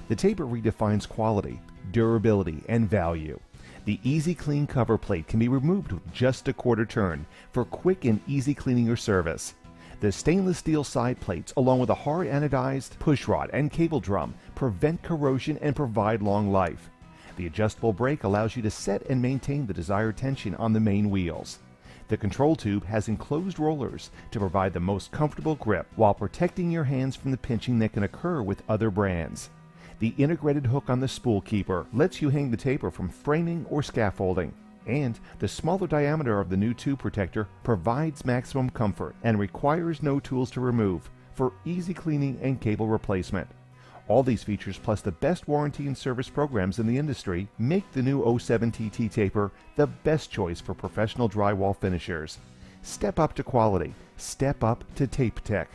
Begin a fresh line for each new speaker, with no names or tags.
The taper redefines quality, durability, and value. The EasyClean cover plate can be removed with just a quarter turn for quick and easy cleaning or service. The stainless steel side plates, along with a hard anodized push rod and cable drum, prevent corrosion and provide long life. The adjustable brake allows you to set and maintain the desired tension on the main wheels. The control tube has enclosed rollers to provide the most comfortable grip while protecting your hands from the pinching that can occur with other brands. The integrated hook on the spool keeper lets you hang the taper from framing or scaffolding. And the smaller diameter of the new tube protector provides maximum comfort and requires no tools to remove for easy cleaning and cable replacement. All these features, plus the best warranty and service programs in the industry, make the new 07TT taper the best choice for professional drywall finishers. Step up to quality. Step up to TapeTech.